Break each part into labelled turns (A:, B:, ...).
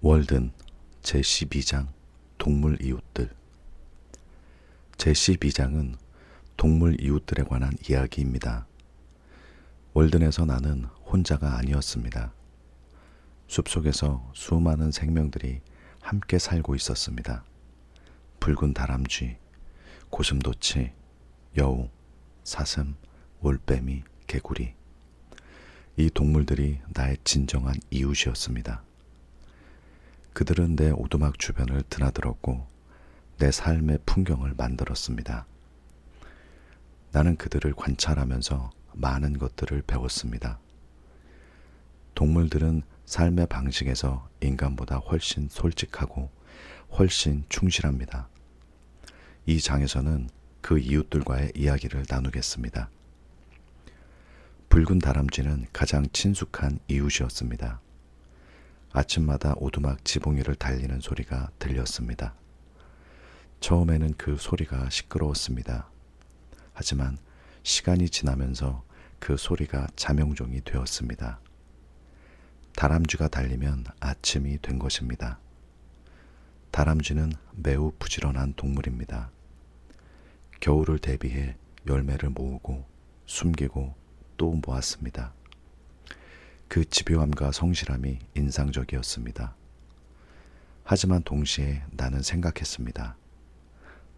A: 월든 제12장 동물 이웃들. 제12장은 동물 이웃들에 관한 이야기입니다. 월든에서 나는 혼자가 아니었습니다. 숲속에서 수많은 생명들이 함께 살고 있었습니다. 붉은 다람쥐, 고슴도치, 여우, 사슴, 올빼미, 개구리. 이 동물들이 나의 진정한 이웃이었습니다. 그들은 내 오두막 주변을 드나들었고 내 삶의 풍경을 만들었습니다. 나는 그들을 관찰하면서 많은 것들을 배웠습니다. 동물들은 삶의 방식에서 인간보다 훨씬 솔직하고 훨씬 충실합니다. 이 장에서는 그 이웃들과의 이야기를 나누겠습니다. 붉은 다람쥐는 가장 친숙한 이웃이었습니다. 아침마다 오두막 지붕 위를 달리는 소리가 들렸습니다. 처음에는 그 소리가 시끄러웠습니다. 하지만 시간이 지나면서 그 소리가 자명종이 되었습니다. 다람쥐가 달리면 아침이 된 것입니다. 다람쥐는 매우 부지런한 동물입니다. 겨울을 대비해 열매를 모으고 숨기고 또 모았습니다. 그 집요함과 성실함이 인상적이었습니다. 하지만 동시에 나는 생각했습니다.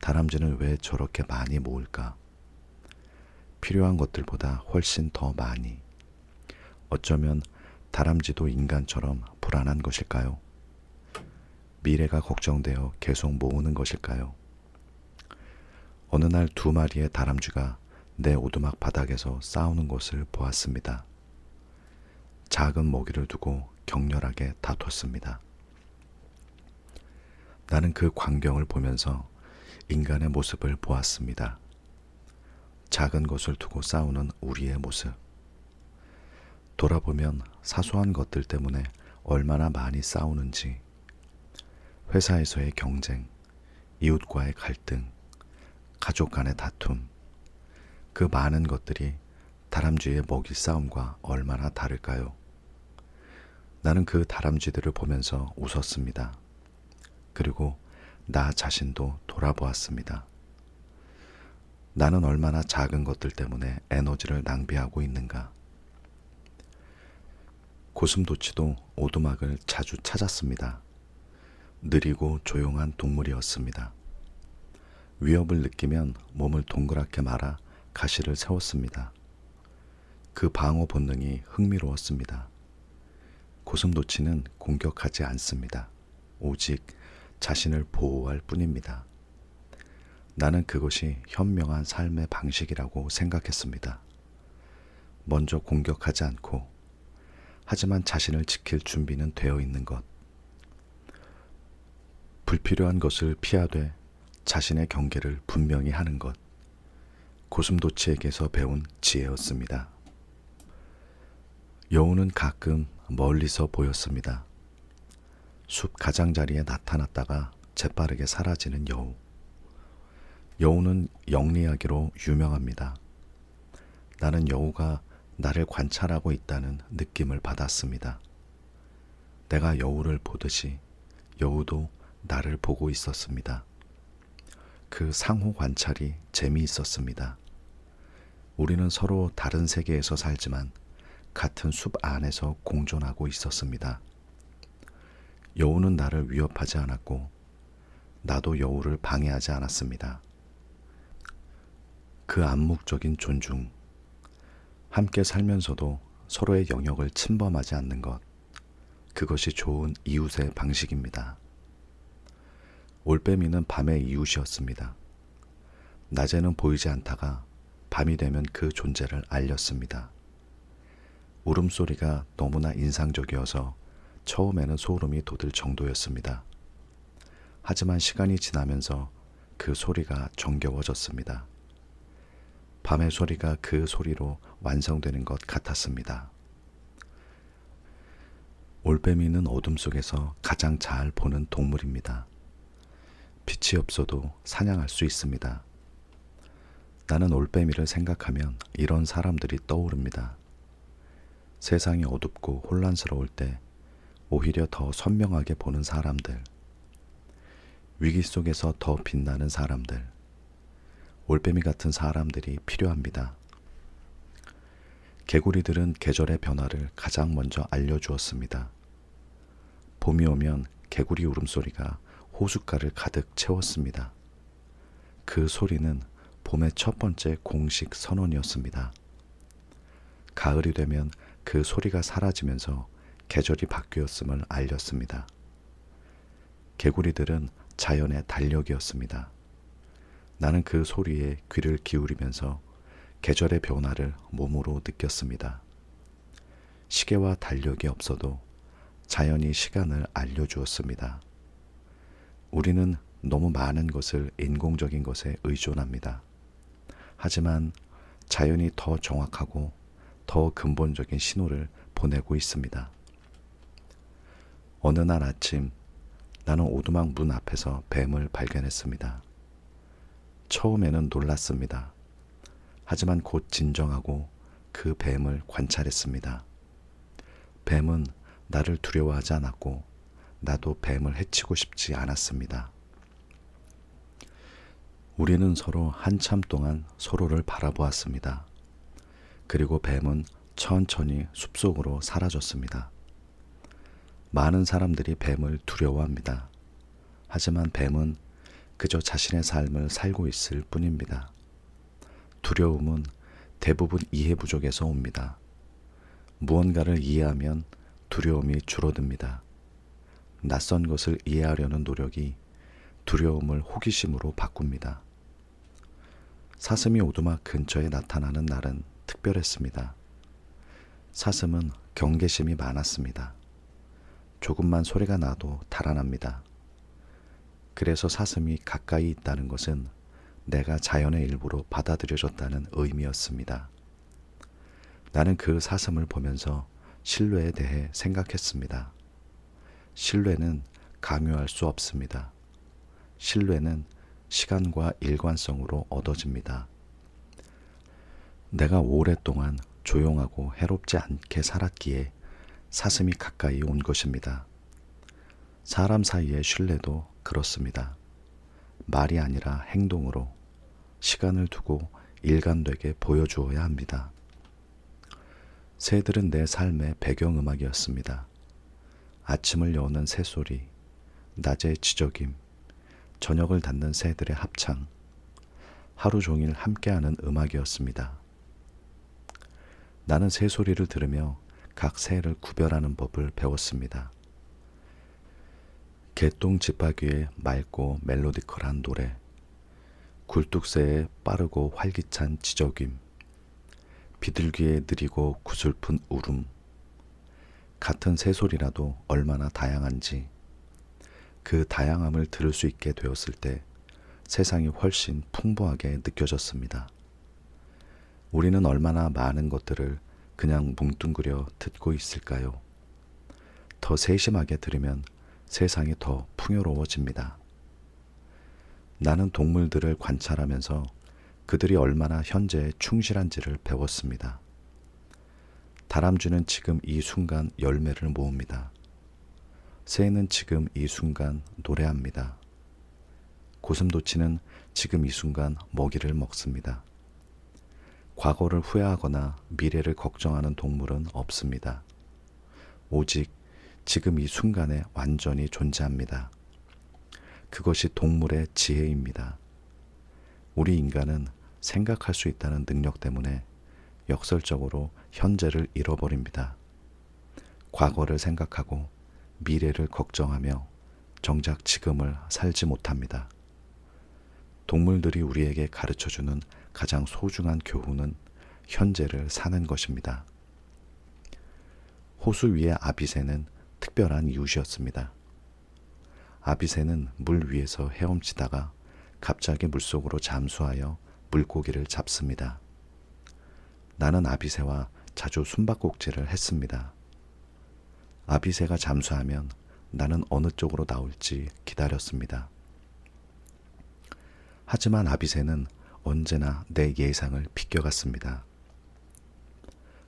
A: 다람쥐는 왜 저렇게 많이 모을까? 필요한 것들보다 훨씬 더 많이. 어쩌면 다람쥐도 인간처럼 불안한 것일까요? 미래가 걱정되어 계속 모으는 것일까요? 어느 날 두 마리의 다람쥐가 내 오두막 바닥에서 싸우는 것을 보았습니다. 작은 먹이를 두고 격렬하게 다퉜습니다. 나는 그 광경을 보면서 인간의 모습을 보았습니다. 작은 것을 두고 싸우는 우리의 모습. 돌아보면 사소한 것들 때문에 얼마나 많이 싸우는지, 회사에서의 경쟁, 이웃과의 갈등, 가족 간의 다툼, 그 많은 것들이 다람쥐의 먹이 싸움과 얼마나 다를까요? 나는 그 다람쥐들을 보면서 웃었습니다. 그리고 나 자신도 돌아보았습니다. 나는 얼마나 작은 것들 때문에 에너지를 낭비하고 있는가? 고슴도치도 오두막을 자주 찾았습니다. 느리고 조용한 동물이었습니다. 위협을 느끼면 몸을 동그랗게 말아 가시를 세웠습니다. 그 방어 본능이 흥미로웠습니다. 고슴도치는 공격하지 않습니다. 오직 자신을 보호할 뿐입니다. 나는 그것이 현명한 삶의 방식이라고 생각했습니다. 먼저 공격하지 않고, 하지만 자신을 지킬 준비는 되어 있는 것. 불필요한 것을 피하되 자신의 경계를 분명히 하는 것. 고슴도치에게서 배운 지혜였습니다. 여우는 가끔 멀리서 보였습니다. 숲 가장자리에 나타났다가 재빠르게 사라지는 여우. 여우는 영리하기로 유명합니다. 나는 여우가 나를 관찰하고 있다는 느낌을 받았습니다. 내가 여우를 보듯이 여우도 나를 보고 있었습니다. 그 상호 관찰이 재미있었습니다. 우리는 서로 다른 세계에서 살지만 같은 숲 안에서 공존하고 있었습니다. 여우는 나를 위협하지 않았고 나도 여우를 방해하지 않았습니다. 그 암묵적인 존중, 함께 살면서도 서로의 영역을 침범하지 않는 것, 그것이 좋은 이웃의 방식입니다. 올빼미는 밤의 이웃이었습니다. 낮에는 보이지 않다가 밤이 되면 그 존재를 알렸습니다. 울음소리가 너무나 인상적이어서 처음에는 소름이 돋을 정도였습니다. 하지만 시간이 지나면서 그 소리가 정겨워졌습니다. 밤의 소리가 그 소리로 완성되는 것 같았습니다. 올빼미는 어둠 속에서 가장 잘 보는 동물입니다. 빛이 없어도 사냥할 수 있습니다. 나는 올빼미를 생각하면 이런 사람들이 떠오릅니다. 세상이 어둡고 혼란스러울 때 오히려 더 선명하게 보는 사람들, 위기 속에서 더 빛나는 사람들, 올빼미 같은 사람들이 필요합니다. 개구리들은 계절의 변화를 가장 먼저 알려주었습니다. 봄이 오면 개구리 울음소리가 호숫가를 가득 채웠습니다. 그 소리는 봄의 첫 번째 공식 선언이었습니다. 가을이 되면 그 소리가 사라지면서 계절이 바뀌었음을 알렸습니다. 개구리들은 자연의 달력이었습니다. 나는 그 소리에 귀를 기울이면서 계절의 변화를 몸으로 느꼈습니다. 시계와 달력이 없어도 자연이 시간을 알려주었습니다. 우리는 너무 많은 것을 인공적인 것에 의존합니다. 하지만 자연이 더 정확하고 더 근본적인 신호를 보내고 있습니다. 어느 날 아침 나는 오두막 문 앞에서 뱀을 발견했습니다. 처음에는 놀랐습니다. 하지만 곧 진정하고 그 뱀을 관찰했습니다. 뱀은 나를 두려워하지 않았고 나도 뱀을 해치고 싶지 않았습니다. 우리는 서로 한참 동안 서로를 바라보았습니다. 그리고 뱀은 천천히 숲속으로 사라졌습니다. 많은 사람들이 뱀을 두려워합니다. 하지만 뱀은 그저 자신의 삶을 살고 있을 뿐입니다. 두려움은 대부분 이해 부족에서 옵니다. 무언가를 이해하면 두려움이 줄어듭니다. 낯선 것을 이해하려는 노력이 두려움을 호기심으로 바꿉니다. 사슴이 오두막 근처에 나타나는 날은 특별했습니다. 사슴은 경계심이 많았습니다. 조금만 소리가 나도 달아납니다. 그래서 사슴이 가까이 있다는 것은 내가 자연의 일부로 받아들여졌다는 의미였습니다. 나는 그 사슴을 보면서 신뢰에 대해 생각했습니다. 신뢰는 강요할 수 없습니다. 신뢰는 시간과 일관성으로 얻어집니다. 내가 오랫동안 조용하고 해롭지 않게 살았기에 사슴이 가까이 온 것입니다. 사람 사이의 신뢰도 그렇습니다. 말이 아니라 행동으로 시간을 두고 일관되게 보여주어야 합니다. 새들은 내 삶의 배경음악이었습니다. 아침을 여는 새소리, 낮의 지저김, 저녁을 닫는 새들의 합창, 하루 종일 함께하는 음악이었습니다. 나는 새소리를 들으며 각 새를 구별하는 법을 배웠습니다. 개똥 집하기의 맑고 멜로디컬한 노래, 굴뚝새의 빠르고 활기찬 지저김, 비둘기의 느리고 구슬픈 울음, 같은 새소리라도 얼마나 다양한지, 그 다양함을 들을 수 있게 되었을 때 세상이 훨씬 풍부하게 느껴졌습니다. 우리는 얼마나 많은 것들을 그냥 뭉뚱그려 듣고 있을까요? 더 세심하게 들으면 세상이 더 풍요로워집니다. 나는 동물들을 관찰하면서 그들이 얼마나 현재에 충실한지를 배웠습니다. 다람쥐는 지금 이 순간 열매를 모읍니다. 새는 지금 이 순간 노래합니다. 고슴도치는 지금 이 순간 먹이를 먹습니다. 과거를 후회하거나 미래를 걱정하는 동물은 없습니다. 오직 지금 이 순간에 완전히 존재합니다. 그것이 동물의 지혜입니다. 우리 인간은 생각할 수 있다는 능력 때문에 역설적으로 현재를 잃어버립니다. 과거를 생각하고 미래를 걱정하며 정작 지금을 살지 못합니다. 동물들이 우리에게 가르쳐주는 가장 소중한 교훈은 현재를 사는 것입니다. 호수 위의 아비새는 특별한 이웃이었습니다. 아비새는 물 위에서 헤엄치다가 갑자기 물속으로 잠수하여 물고기를 잡습니다. 나는 아비새와 자주 숨바꼭질을 했습니다. 아비새가 잠수하면 나는 어느 쪽으로 나올지 기다렸습니다. 하지만 아비새는 언제나 내 예상을 비껴갔습니다.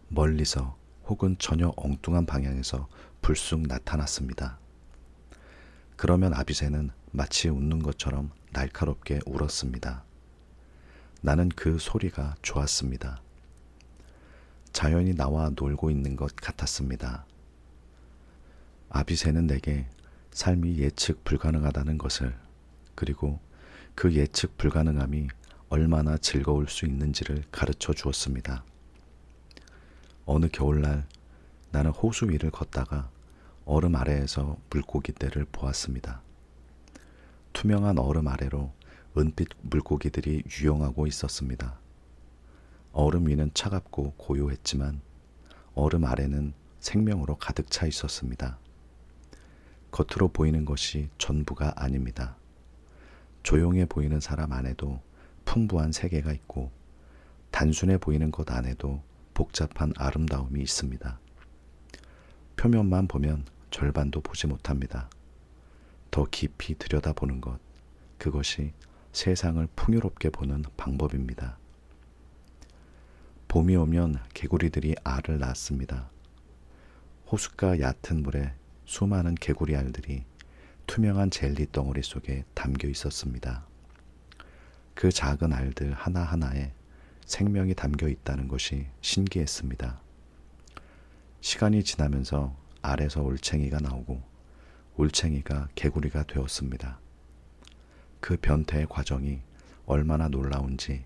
A: 멀리서 혹은 전혀 엉뚱한 방향에서 불쑥 나타났습니다. 그러면 아비새는 마치 웃는 것처럼 날카롭게 울었습니다. 나는 그 소리가 좋았습니다. 자연이 나와 놀고 있는 것 같았습니다. 아비새는 내게 삶이 예측 불가능하다는 것을, 그리고 그 예측 불가능함이 얼마나 즐거울 수 있는지를 가르쳐 주었습니다. 어느 겨울날 나는 호수 위를 걷다가 얼음 아래에서 물고기떼를 보았습니다. 투명한 얼음 아래로 은빛 물고기들이 유영하고 있었습니다. 얼음 위는 차갑고 고요했지만 얼음 아래는 생명으로 가득 차 있었습니다. 겉으로 보이는 것이 전부가 아닙니다. 조용해 보이는 사람 안에도 풍부한 세계가 있고 단순해 보이는 것 안에도 복잡한 아름다움이 있습니다. 표면만 보면 절반도 보지 못합니다. 더 깊이 들여다보는 것, 그것이 세상을 풍요롭게 보는 방법입니다. 봄이 오면 개구리들이 알을 낳습니다. 호숫가 얕은 물에 수많은 개구리 알들이 투명한 젤리 덩어리 속에 담겨 있었습니다. 그 작은 알들 하나하나에 생명이 담겨 있다는 것이 신기했습니다. 시간이 지나면서 알에서 올챙이가 나오고 올챙이가 개구리가 되었습니다. 그 변태의 과정이 얼마나 놀라운지,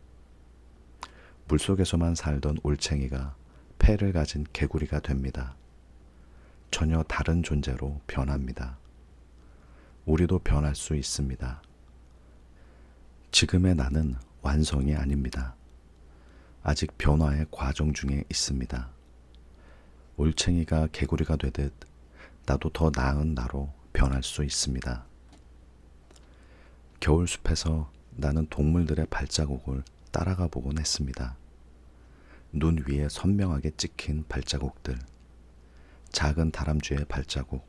A: 물속에서만 살던 올챙이가 폐를 가진 개구리가 됩니다. 전혀 다른 존재로 변합니다. 우리도 변할 수 있습니다. 지금의 나는 완성이 아닙니다. 아직 변화의 과정 중에 있습니다. 올챙이가 개구리가 되듯 나도 더 나은 나로 변할 수 있습니다. 겨울숲에서 나는 동물들의 발자국을 따라가 보곤 했습니다. 눈 위에 선명하게 찍힌 발자국들, 작은 다람쥐의 발자국,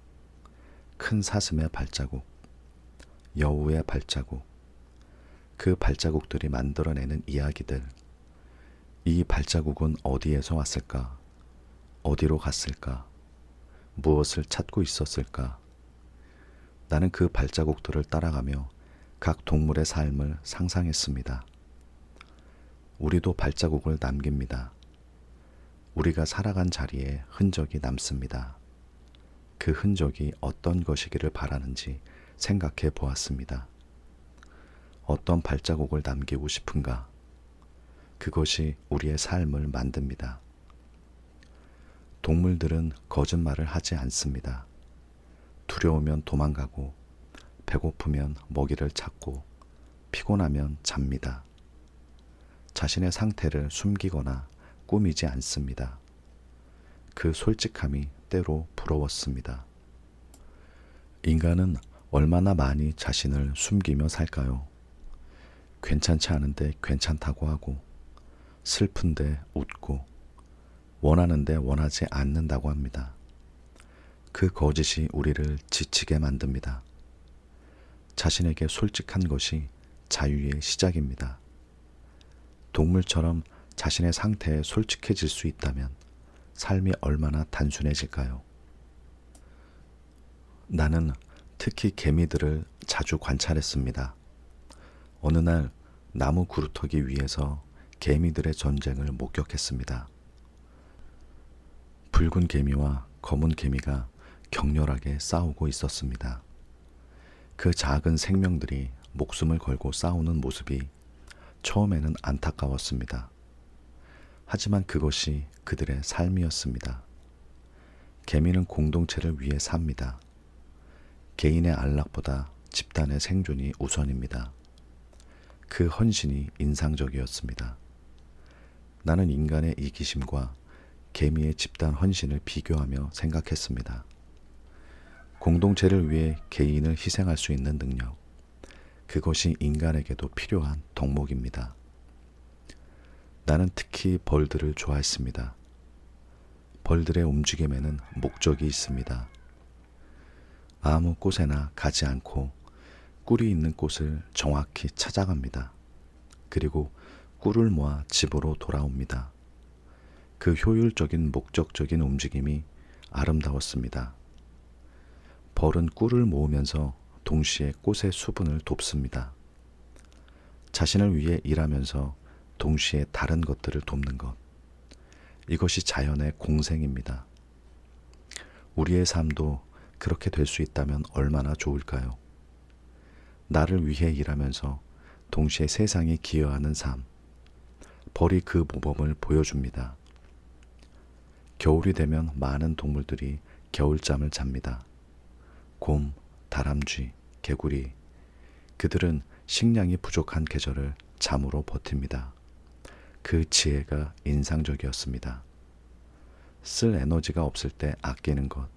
A: 큰 사슴의 발자국, 여우의 발자국, 그 발자국들이 만들어내는 이야기들, 이 발자국은 어디에서 왔을까? 어디로 갔을까? 무엇을 찾고 있었을까? 나는 그 발자국들을 따라가며 각 동물의 삶을 상상했습니다. 우리도 발자국을 남깁니다. 우리가 살아간 자리에 흔적이 남습니다. 그 흔적이 어떤 것이기를 바라는지 생각해 보았습니다. 어떤 발자국을 남기고 싶은가? 그것이 우리의 삶을 만듭니다. 동물들은 거짓말을 하지 않습니다. 두려우면 도망가고, 배고프면 먹이를 찾고, 피곤하면 잡니다. 자신의 상태를 숨기거나 꾸미지 않습니다. 그 솔직함이 때로 부러웠습니다. 인간은 얼마나 많이 자신을 숨기며 살까요? 괜찮지 않은데 괜찮다고 하고, 슬픈데 웃고, 원하는데 원하지 않는다고 합니다. 그 거짓이 우리를 지치게 만듭니다. 자신에게 솔직한 것이 자유의 시작입니다. 동물처럼 자신의 상태에 솔직해질 수 있다면 삶이 얼마나 단순해질까요? 나는 특히 개미들을 자주 관찰했습니다. 어느 날 나무 구루터기 위에서 개미들의 전쟁을 목격했습니다. 붉은 개미와 검은 개미가 격렬하게 싸우고 있었습니다. 그 작은 생명들이 목숨을 걸고 싸우는 모습이 처음에는 안타까웠습니다. 하지만 그것이 그들의 삶이었습니다. 개미는 공동체를 위해 삽니다. 개인의 안락보다 집단의 생존이 우선입니다. 그 헌신이 인상적이었습니다. 나는 인간의 이기심과 개미의 집단 헌신을 비교하며 생각했습니다. 공동체를 위해 개인을 희생할 수 있는 능력, 그것이 인간에게도 필요한 덕목입니다. 나는 특히 벌들을 좋아했습니다. 벌들의 움직임에는 목적이 있습니다. 아무 곳에나 가지 않고 꿀이 있는 곳을 정확히 찾아갑니다. 그리고 꿀을 모아 집으로 돌아옵니다. 그 효율적인 목적적인 움직임이 아름다웠습니다. 벌은 꿀을 모으면서 동시에 꽃의 수분을 돕습니다. 자신을 위해 일하면서 동시에 다른 것들을 돕는 것. 이것이 자연의 공생입니다. 우리의 삶도 그렇게 될 수 있다면 얼마나 좋을까요? 나를 위해 일하면서 동시에 세상에 기여하는 삶. 벌이 그 모범을 보여줍니다. 겨울이 되면 많은 동물들이 겨울잠을 잡니다. 곰, 다람쥐, 개구리. 그들은 식량이 부족한 계절을 잠으로 버팁니다. 그 지혜가 인상적이었습니다. 쓸 에너지가 없을 때 아끼는 것,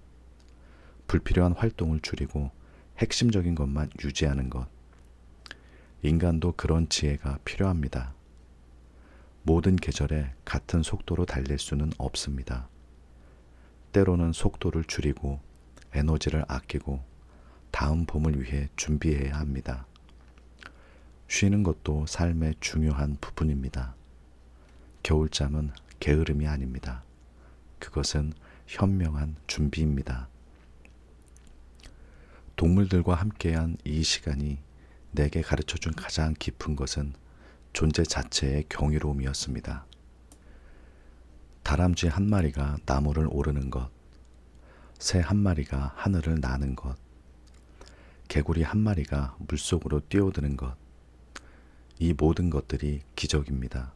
A: 불필요한 활동을 줄이고 핵심적인 것만 유지하는 것. 인간도 그런 지혜가 필요합니다. 모든 계절에 같은 속도로 달릴 수는 없습니다. 때로는 속도를 줄이고 에너지를 아끼고 다음 봄을 위해 준비해야 합니다. 쉬는 것도 삶의 중요한 부분입니다. 겨울잠은 게으름이 아닙니다. 그것은 현명한 준비입니다. 동물들과 함께한 이 시간이 내게 가르쳐준 가장 깊은 것은 존재 자체의 경이로움이었습니다. 다람쥐 한 마리가 나무를 오르는 것, 새 한 마리가 하늘을 나는 것, 개구리 한 마리가 물속으로 뛰어드는 것, 이 모든 것들이 기적입니다.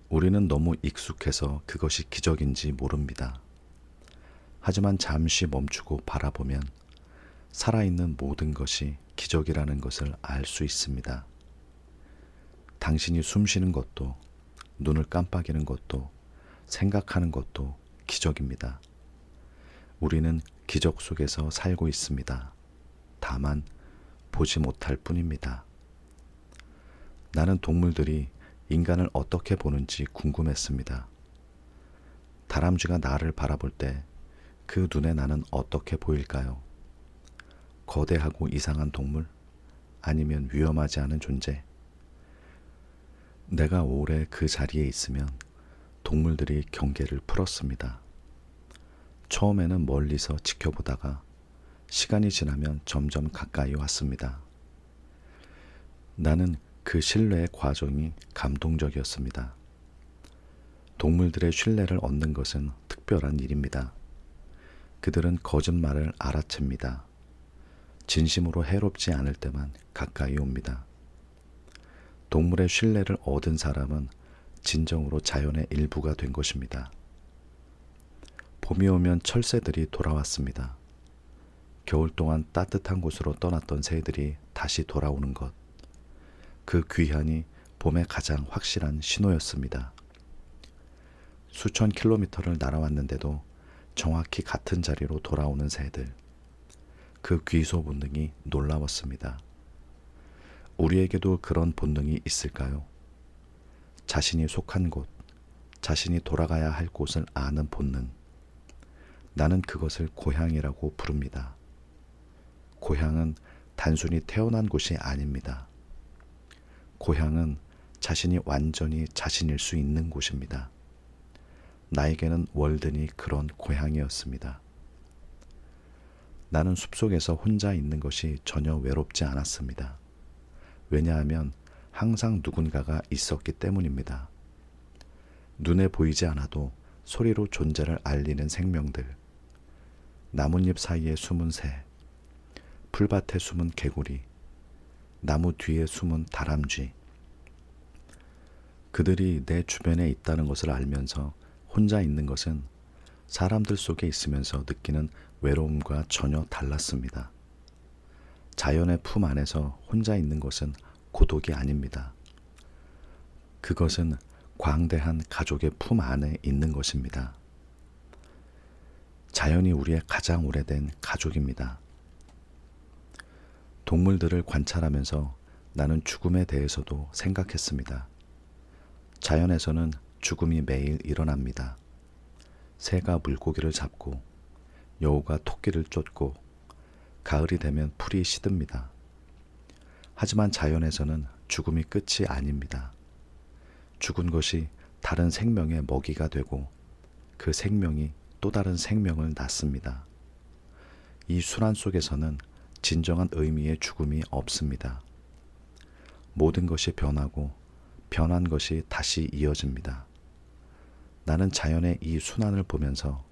A: 우리는 너무 익숙해서 그것이 기적인지 모릅니다. 하지만 잠시 멈추고 바라보면 살아있는 모든 것이 기적이라는 것을 알 수 있습니다. 당신이 숨 쉬는 것도, 눈을 깜빡이는 것도, 생각하는 것도 기적입니다. 우리는 기적 속에서 살고 있습니다. 다만 보지 못할 뿐입니다. 나는 동물들이 인간을 어떻게 보는지 궁금했습니다. 다람쥐가 나를 바라볼 때 그 눈에 나는 어떻게 보일까요? 거대하고 이상한 동물? 아니면 위험하지 않은 존재? 내가 오래 그 자리에 있으면 동물들이 경계를 풀었습니다. 처음에는 멀리서 지켜보다가 시간이 지나면 점점 가까이 왔습니다. 나는 그 신뢰의 과정이 감동적이었습니다. 동물들의 신뢰를 얻는 것은 특별한 일입니다. 그들은 거짓말을 알아챕니다. 진심으로 해롭지 않을 때만 가까이 옵니다. 동물의 신뢰를 얻은 사람은 진정으로 자연의 일부가 된 것입니다. 봄이 오면 철새들이 돌아왔습니다. 겨울 동안 따뜻한 곳으로 떠났던 새들이 다시 돌아오는 것. 그 귀환이 봄의 가장 확실한 신호였습니다. 수천 킬로미터를 날아왔는데도 정확히 같은 자리로 돌아오는 새들. 그 귀소 본능이 놀라웠습니다. 우리에게도 그런 본능이 있을까요? 자신이 속한 곳, 자신이 돌아가야 할 곳을 아는 본능. 나는 그것을 고향이라고 부릅니다. 고향은 단순히 태어난 곳이 아닙니다. 고향은 자신이 완전히 자신일 수 있는 곳입니다. 나에게는 월든이 그런 고향이었습니다. 나는 숲속에서 혼자 있는 것이 전혀 외롭지 않았습니다. 왜냐하면 항상 누군가가 있었기 때문입니다. 눈에 보이지 않아도 소리로 존재를 알리는 생명들, 나뭇잎 사이에 숨은 새, 풀밭에 숨은 개구리, 나무 뒤에 숨은 다람쥐. 그들이 내 주변에 있다는 것을 알면서 혼자 있는 것은 사람들 속에 있으면서 느끼는 외로움과 전혀 달랐습니다. 자연의 품 안에서 혼자 있는 것은 고독이 아닙니다. 그것은 광대한 가족의 품 안에 있는 것입니다. 자연이 우리의 가장 오래된 가족입니다. 동물들을 관찰하면서 나는 죽음에 대해서도 생각했습니다. 자연에서는 죽음이 매일 일어납니다. 새가 물고기를 잡고 여우가 토끼를 쫓고 가을이 되면 풀이 시듭니다. 하지만 자연에서는 죽음이 끝이 아닙니다. 죽은 것이 다른 생명의 먹이가 되고 그 생명이 또 다른 생명을 낳습니다. 이 순환 속에서는 진정한 의미의 죽음이 없습니다. 모든 것이 변하고 변한 것이 다시 이어집니다. 나는 자연의 이 순환을 보면서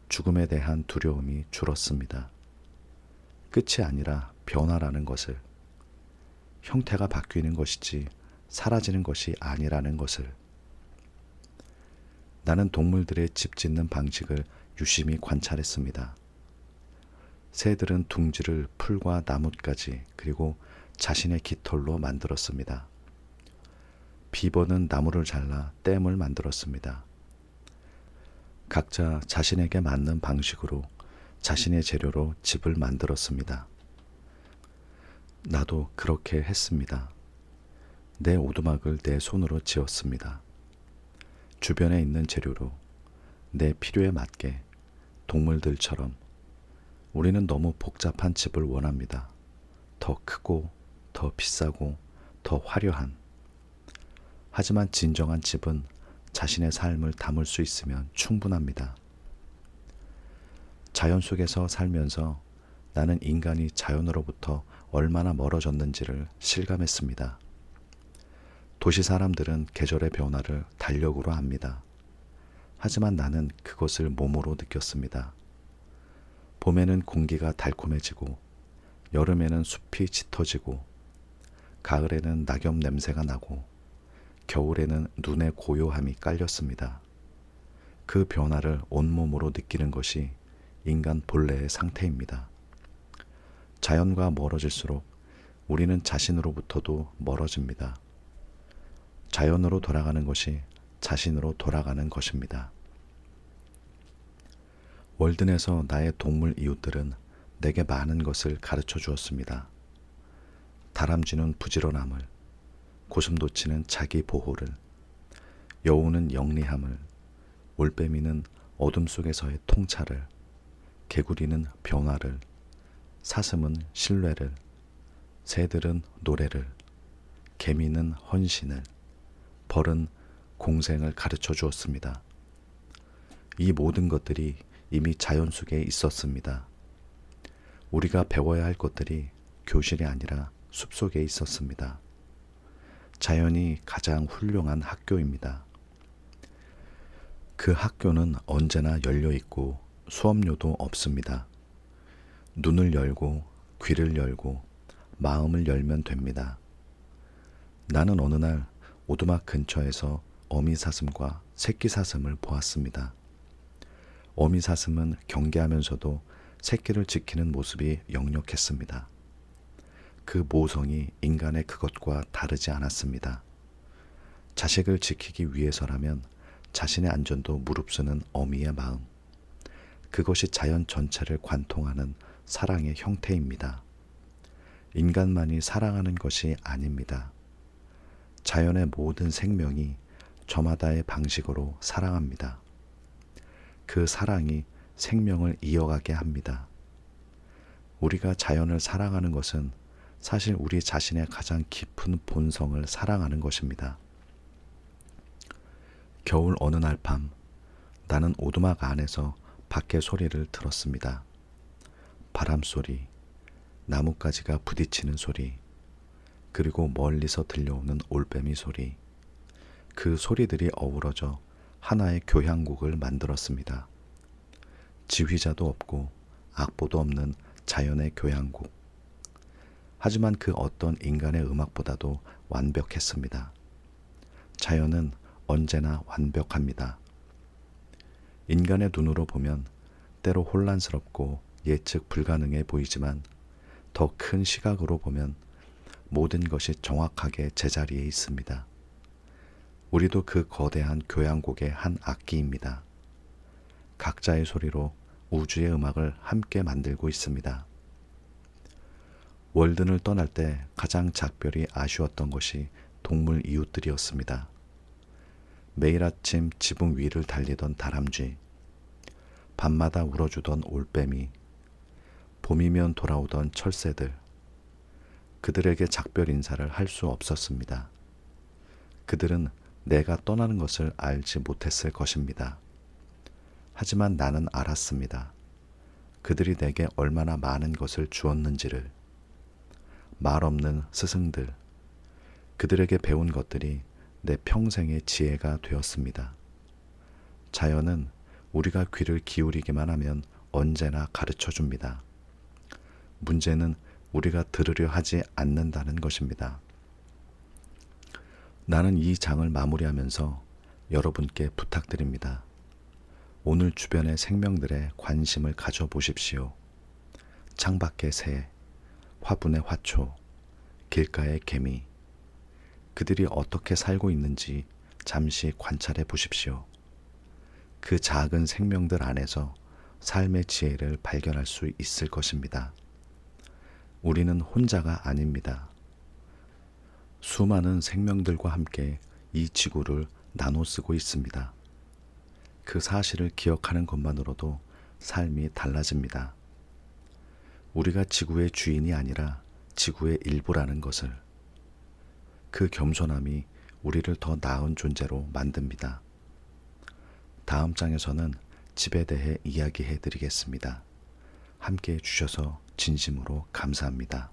A: 죽음에 대한 두려움이 줄었습니다. 끝이 아니라 변화라는 것을, 형태가 바뀌는 것이지 사라지는 것이 아니라는 것을. 나는 동물들의 집 짓는 방식을 유심히 관찰했습니다. 새들은 둥지를 풀과 나뭇가지 그리고 자신의 깃털로 만들었습니다. 비버는 나무를 잘라 댐을 만들었습니다. 각자 자신에게 맞는 방식으로 자신의 재료로 집을 만들었습니다. 나도 그렇게 했습니다. 내 오두막을 내 손으로 지었습니다. 주변에 있는 재료로 내 필요에 맞게 동물들처럼 우리는 너무 복잡한 집을 원합니다. 더 크고 더 비싸고 더 화려한. 하지만 진정한 집은 자신의 삶을 담을 수 있으면 충분합니다. 자연 속에서 살면서 나는 인간이 자연으로부터 얼마나 멀어졌는지를 실감했습니다. 도시 사람들은 계절의 변화를 달력으로 압니다. 하지만 나는 그것을 몸으로 느꼈습니다. 봄에는 공기가 달콤해지고, 여름에는 숲이 짙어지고, 가을에는 낙엽 냄새가 나고, 겨울에는 눈의 고요함이 깔렸습니다. 그 변화를 온몸으로 느끼는 것이 인간 본래의 상태입니다. 자연과 멀어질수록 우리는 자신으로부터도 멀어집니다. 자연으로 돌아가는 것이 자신으로 돌아가는 것입니다. 월든에서 나의 동물 이웃들은 내게 많은 것을 가르쳐 주었습니다. 다람쥐는 부지런함을, 고슴도치는 자기 보호를, 여우는 영리함을, 올빼미는 어둠 속에서의 통찰을, 개구리는 변화를, 사슴은 신뢰를, 새들은 노래를, 개미는 헌신을, 벌은 공생을 가르쳐 주었습니다. 이 모든 것들이 이미 자연 속에 있었습니다. 우리가 배워야 할 것들이 교실이 아니라 숲속에 있었습니다. 자연이 가장 훌륭한 학교입니다. 그 학교는 언제나 열려 있고 수업료도 없습니다. 눈을 열고 귀를 열고 마음을 열면 됩니다. 나는 어느 날 오두막 근처에서 어미사슴과 새끼사슴을 보았습니다. 어미사슴은 경계하면서도 새끼를 지키는 모습이 역력했습니다. 그 모성이 인간의 그것과 다르지 않았습니다. 자식을 지키기 위해서라면 자신의 안전도 무릅쓰는 어미의 마음. 그것이 자연 전체를 관통하는 사랑의 형태입니다. 인간만이 사랑하는 것이 아닙니다. 자연의 모든 생명이 저마다의 방식으로 사랑합니다. 그 사랑이 생명을 이어가게 합니다. 우리가 자연을 사랑하는 것은 사실 우리 자신의 가장 깊은 본성을 사랑하는 것입니다. 겨울 어느 날 밤, 나는 오두막 안에서 밖의 소리를 들었습니다. 바람 소리, 나뭇가지가 부딪히는 소리, 그리고 멀리서 들려오는 올빼미 소리. 그 소리들이 어우러져 하나의 교향곡을 만들었습니다. 지휘자도 없고 악보도 없는 자연의 교향곡. 하지만 그 어떤 인간의 음악보다도 완벽했습니다. 자연은 언제나 완벽합니다. 인간의 눈으로 보면 때로 혼란스럽고 예측 불가능해 보이지만 더 큰 시각으로 보면 모든 것이 정확하게 제자리에 있습니다. 우리도 그 거대한 교향곡의 한 악기입니다. 각자의 소리로 우주의 음악을 함께 만들고 있습니다. 월든을 떠날 때 가장 작별이 아쉬웠던 것이 동물 이웃들이었습니다. 매일 아침 지붕 위를 달리던 다람쥐, 밤마다 울어주던 올빼미, 봄이면 돌아오던 철새들. 그들에게 작별 인사를 할 수 없었습니다. 그들은 내가 떠나는 것을 알지 못했을 것입니다. 하지만 나는 알았습니다. 그들이 내게 얼마나 많은 것을 주었는지를, 말 없는 스승들, 그들에게 배운 것들이 내 평생의 지혜가 되었습니다. 자연은 우리가 귀를 기울이기만 하면 언제나 가르쳐 줍니다. 문제는 우리가 들으려 하지 않는다는 것입니다. 나는 이 장을 마무리하면서 여러분께 부탁드립니다. 오늘 주변의 생명들의 관심을 가져보십시오. 창밖의 새, 화분의 화초, 길가의 개미, 그들이 어떻게 살고 있는지 잠시 관찰해 보십시오. 그 작은 생명들 안에서 삶의 지혜를 발견할 수 있을 것입니다. 우리는 혼자가 아닙니다. 수많은 생명들과 함께 이 지구를 나눠 쓰고 있습니다. 그 사실을 기억하는 것만으로도 삶이 달라집니다. 우리가 지구의 주인이 아니라 지구의 일부라는 것을, 그 겸손함이 우리를 더 나은 존재로 만듭니다. 다음 장에서는 집에 대해 이야기해 드리겠습니다. 함께 해주셔서 진심으로 감사합니다.